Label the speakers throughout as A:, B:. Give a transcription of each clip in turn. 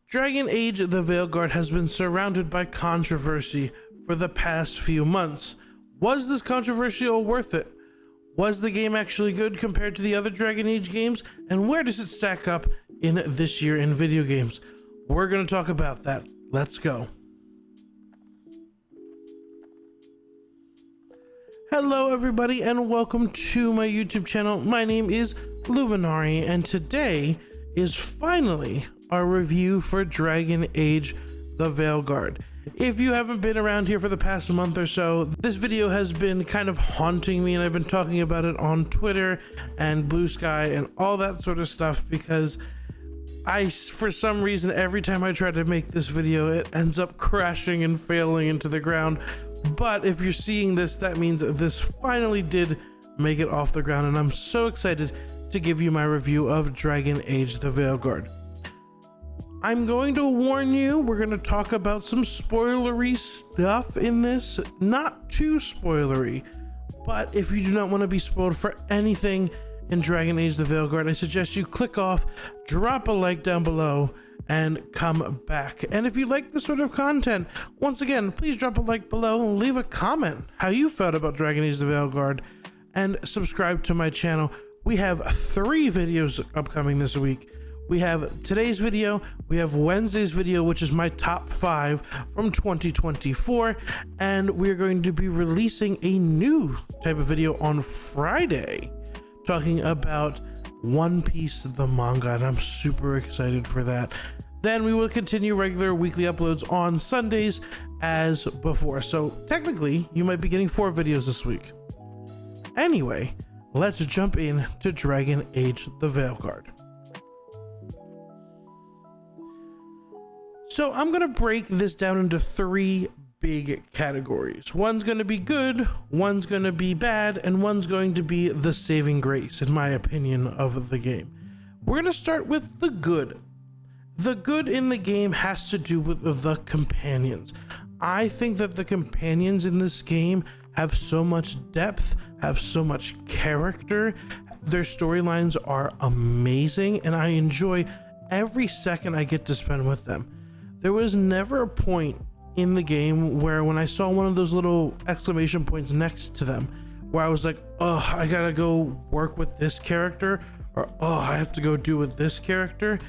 A: Dragon Age The Veilguard has been surrounded by controversy for the past few months. Was this controversy all worth it? Was the game actually good compared to the other Dragon Age games? And where does it stack up in this year in video games? We're going to talk about that. Let's go. Hello everybody and welcome to my YouTube channel. My name is Luminari and today is finally our review for Dragon Age The Veilguard. If you haven't been around here for the past month or so, this video has been kind of haunting me and I've been talking about it on Twitter and Blue Sky and all that sort of stuff because for some reason, every time I try to make this video, it ends up crashing and failing into the ground. But if you're seeing this, that means this finally did make it off the ground, and I'm so excited to give you my review of Dragon Age The Veilguard. I'm going to warn you, we're going to talk about some spoilery stuff in this. Not too spoilery, but if you do not want to be spoiled for anything in Dragon Age The Veilguard, I suggest you click off, drop a like down below, and come back. And if you like this sort of content, once again, please drop a like below, leave a comment how you felt about Dragon Age The Veilguard, and subscribe to my channel. We have 3 videos upcoming this week. We have today's video, we have Wednesday's video, which is my top 5 from 2024, and we're going to be releasing a new type of video on Friday, talking about One Piece the manga, and I'm super excited for that. Then we will continue regular weekly uploads on Sundays as before. So technically, you might be getting 4 videos this week. Anyway, let's jump in to Dragon Age The Veilguard. So I'm gonna break this down into 3 big categories. One's going to be good, one's going to be bad, and one's going to be the saving grace, in my opinion, of the game. We're going to start with the good. The good in the game has to do with the companions. I think that the companions in this game have so much depth, have so much character. Their storylines are amazing, and I enjoy every second I get to spend with them. There was never a point in the game where when I saw one of those little exclamation points next to them where I was like, oh, I gotta go work with this character, or oh, I have to go do with this character,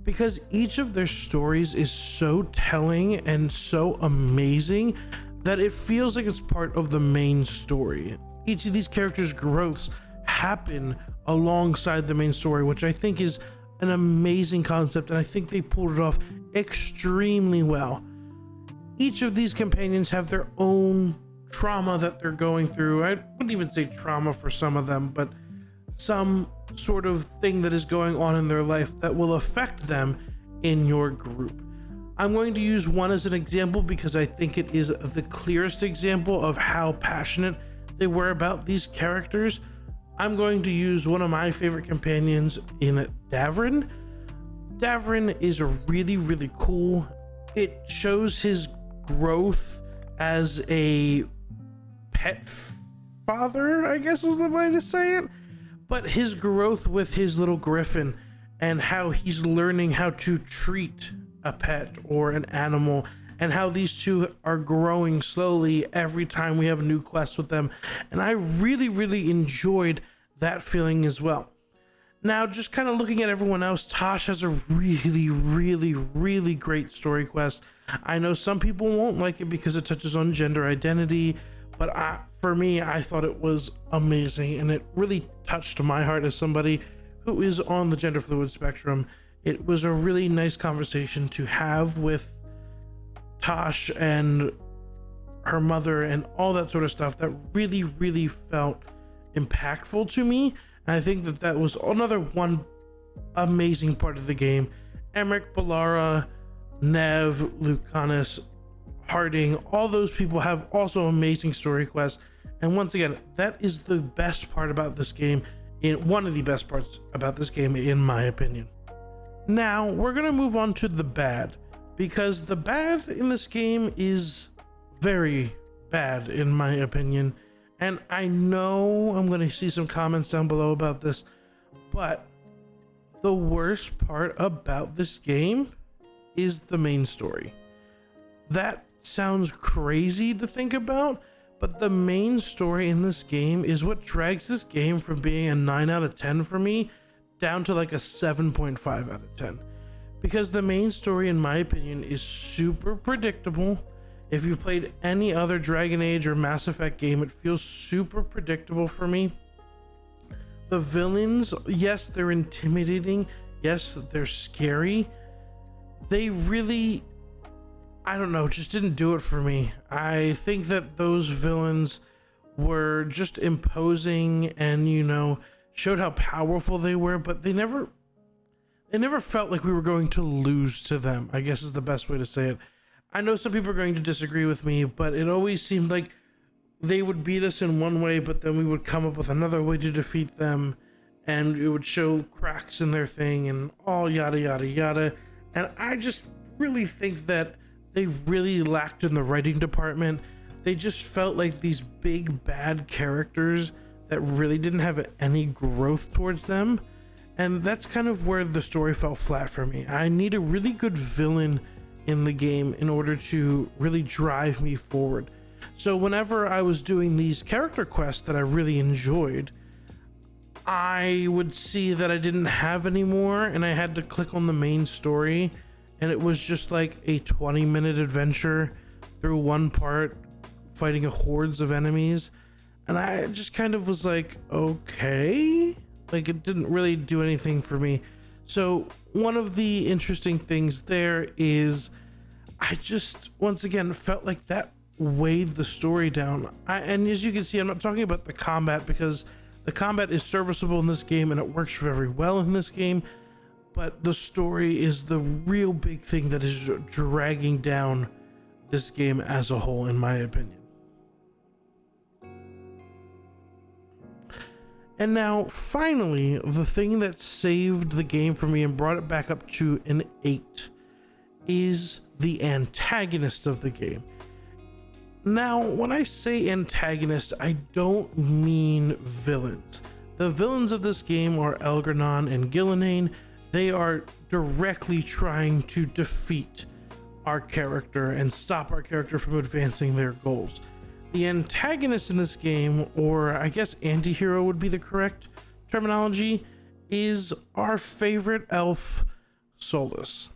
A: because each of their stories is so telling and so amazing that it feels like it's part of the main story. Each of these characters' growths happen alongside the main story, which I think is an amazing concept, and I think they pulled it off extremely well. Each of these companions have their own trauma that they're going through. I wouldn't even say trauma for some of them, but some sort of thing that is going on in their life that will affect them in your group. I'm going to use one as an example because I think it is the clearest example of how passionate they were about these characters. I'm going to use one of my favorite companions in Davrin. Davrin is really, really cool. It shows his growth as a pet father, I guess is the way to say it, but his growth with his little griffin and how he's learning how to treat a pet or an animal, and how these two are growing slowly every time we have new quests with them. And I really enjoyed that feeling as well. Now, just kind of looking at everyone else, Tosh has a really great story quest. I know some people won't like it because it touches on gender identity, but for me, I thought it was amazing, and it really touched my heart as somebody who is on the gender fluid spectrum. It was a really nice conversation to have with Tosh and her mother and all that sort of stuff that really felt impactful to me. And I think that that was another one amazing part of the game. Emmerich, Ballara, Nev, Lucanus, Harding, all those people have also amazing story quests. And once again, that is the best part about this game, one of the best parts about this game, in my opinion. Now, we're going to move on to the bad, because the bad in this game is very bad, in my opinion. And I know I'm going to see some comments down below about this, but the worst part about this game is the main story. That sounds crazy to think about, but the main story in this game is what drags this game from being a 9 out of 10 for me down to like a 7.5 out of 10. Because the main story, in my opinion, is super predictable. If you've played any other Dragon Age or Mass Effect game, it feels super predictable for me. The villains, yes, they're intimidating. Yes, they're scary. They really, I don't know, just didn't do it for me. I think that those villains were just imposing and, you know, showed how powerful they were, but they never felt like we were going to lose to them, I guess is the best way to say it. I know some people are going to disagree with me, but it always seemed like they would beat us in one way, but then we would come up with another way to defeat them, and it would show cracks in their thing and all yada yada yada. And I just really think that they really lacked in the writing department. They just felt like these big bad characters that really didn't have any growth towards them. And that's kind of where the story fell flat for me. I need a really good villain in the game in order to really drive me forward. So whenever I was doing these character quests that I really enjoyed, I would see that I didn't have any more, and I had to click on the main story, and it was just like a 20-minute adventure through one part fighting a hordes of enemies. And I just kind of was like, okay, like it didn't really do anything for me. So one of the interesting things there is I just once again felt like that weighed the story down. And as you can see, I'm not talking about the combat, because the combat is serviceable in this game and it works very well in this game, but the story is the real big thing that is dragging down this game as a whole, in my opinion. And now, finally, the thing that saved the game for me and brought it back up to an 8 is the antagonist of the game. Now, when I say antagonist, I don't mean villains. The villains of this game are Elgar'nan and Gillenane. They are directly trying to defeat our character and stop our character from advancing their goals. The antagonist in this game, or I guess anti-hero would be the correct terminology, is our favorite elf, Solas.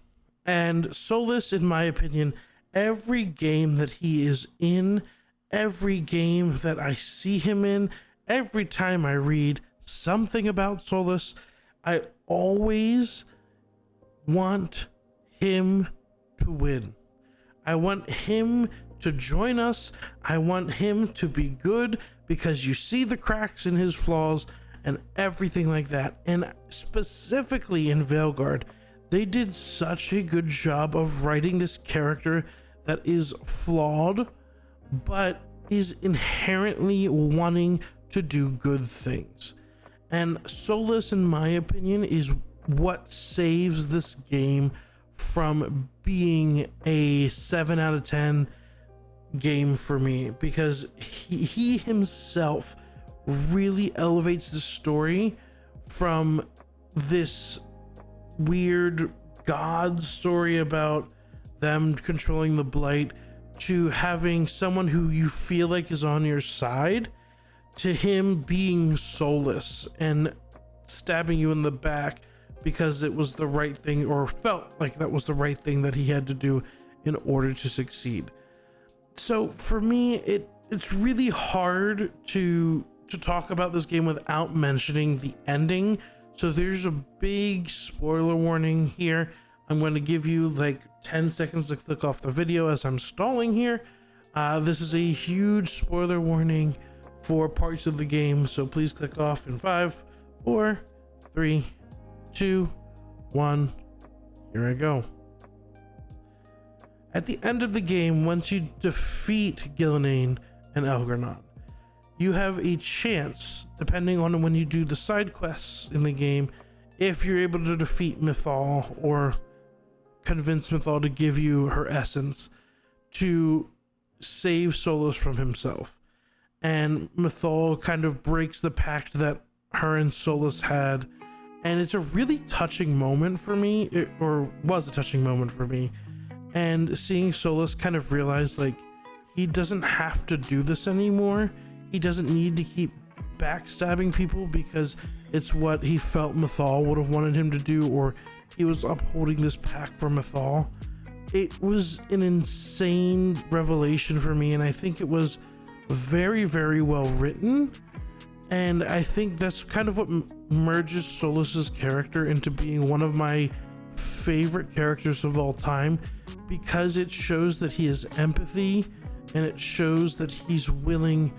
A: And Solas, in my opinion, every game that he is in, every game that I see him in, every time I read something about Solas, I always want him to win. I want him to join us. I want him to be good, because you see the cracks in his flaws and everything like that. And specifically in Veilguard, they did such a good job of writing this character that is flawed, but is inherently wanting to do good things. And Solas, in my opinion, is what saves this game from being a 7 out of 10 game for me, because he himself really elevates the story from this weird god story about them controlling the blight to having someone who you feel like is on your side, to him being soulless and stabbing you in the back because it was the right thing, or felt like that was the right thing that he had to do in order to succeed. So for me, it's really hard to talk about this game without mentioning the ending. So there's a big spoiler warning here. I'm going to give you like 10 seconds to click off the video as I'm stalling here. This is a huge spoiler warning for parts of the game, so please click off in 5, 4, 3, 2, 1. Here I go. At the end of the game, once you defeat Gillenane and Elgar'nan, you have a chance, depending on when you do the side quests in the game, if you're able to defeat Mythal or convince Mythal to give you her essence, to save Solas from himself. And Mythal kind of breaks the pact that her and Solas had And it's a really touching moment for me, or was a touching moment for me. And seeing Solus kind of realize like he doesn't have to do this anymore. He doesn't need to keep backstabbing people because it's what he felt Mythal would have wanted him to do, or he was upholding this pack for Mythal. It was an insane revelation for me, and I think it was very, very well written. And I think that's kind of what merges Solus's character into being one of my favorite characters of all time, because it shows that he has empathy, and it shows that he's willing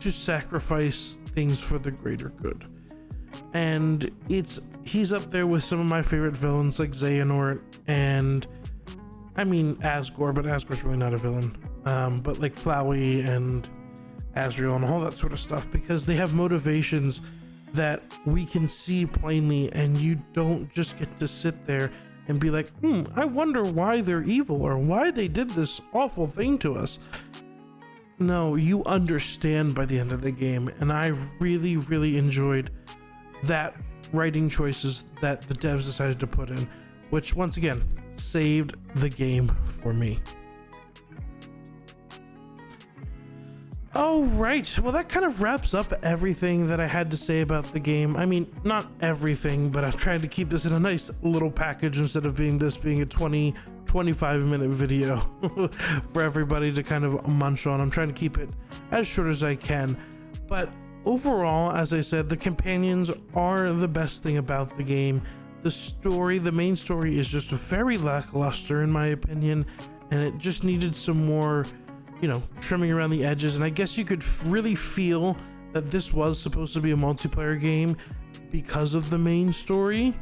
A: to sacrifice things for the greater good. And he's up there with some of my favorite villains like Xehanort, and I mean Asgore, but Asgore's really not a villain. But like Flowey and Azrael and all that sort of stuff, because they have motivations that we can see plainly, and you don't just get to sit there and be like, I wonder why they're evil or why they did this awful thing to us. No, you understand by the end of the game, and I really, really enjoyed that writing choices that the devs decided to put in, which once again saved the game for me. Oh, right. Well, that kind of wraps up everything that I had to say about the game. I mean, not everything, but I'm trying to keep this in a nice little package instead of being a 25 minute video for everybody to kind of munch on. I'm trying to keep it as short as I can. But overall, as I said, the companions are the best thing about the game. The story, the main story, is just very lackluster in my opinion, and it just needed some more, trimming around the edges. And I guess you could really feel that this was supposed to be a multiplayer game because of the main story,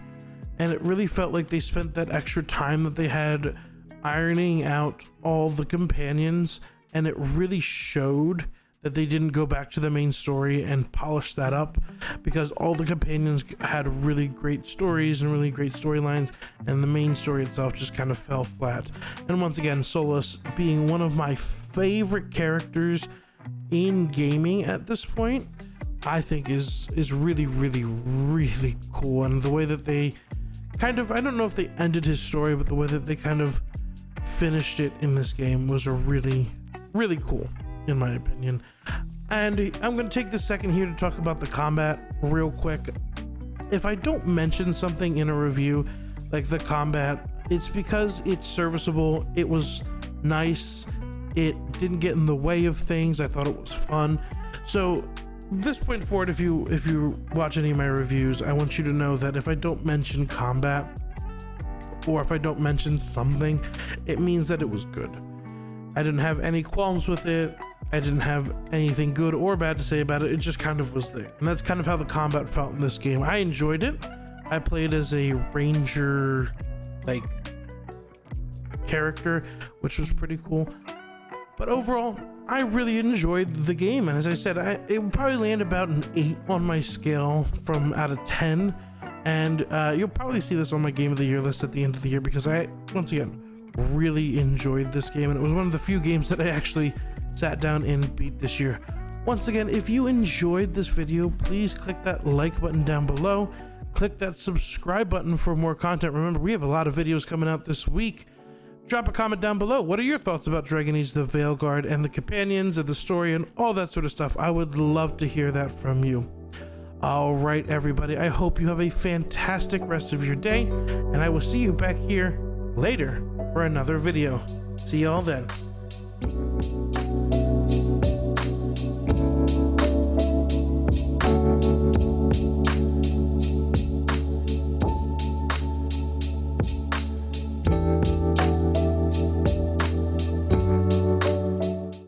A: and it really felt like they spent that extra time that they had ironing out all the companions, and it really showed that they didn't go back to the main story and polish that up, because all the companions had really great stories and really great storylines, and the main story itself just kind of fell flat. And once again, Solus being one of my favorite characters in gaming at this point, I think is really, really, really cool. And the way that they kind of, I don't know if they ended his story, but the way that they kind of finished it in this game was a really, really cool, in my opinion. And I'm going to take this second here to talk about the combat real quick. If I don't mention something in a review like the combat, it's because it's serviceable, it was nice, it didn't get in the way of things, I thought it was fun. So this point forward, if you watch any of my reviews, I want you to know that if I don't mention combat, or if I don't mention something, it means that it was good. I didn't have any qualms with it. I didn't have anything good or bad to say about it. It just kind of was there. And that's kind of how the combat felt in this game. I enjoyed it. I played as a ranger like character, which was pretty cool. But overall, I really enjoyed the game. And as I said, it would probably land about an 8 on my scale from out of 10. And you'll probably see this on my Game of the Year list at the end of the year, because I, once again, really enjoyed this game, and it was one of the few games that I actually sat down and beat this year. Once again, if you enjoyed this video, please click that like button down below, click that subscribe button for more content. Remember, we have a lot of videos coming out this week. Drop a comment down below. What are your thoughts about Dragon Age The Veilguard and the companions and the story and all that sort of stuff? I would love to hear that from you. All right, everybody, I hope you have a fantastic rest of your day, and I will see you back here later for another video. See y'all then.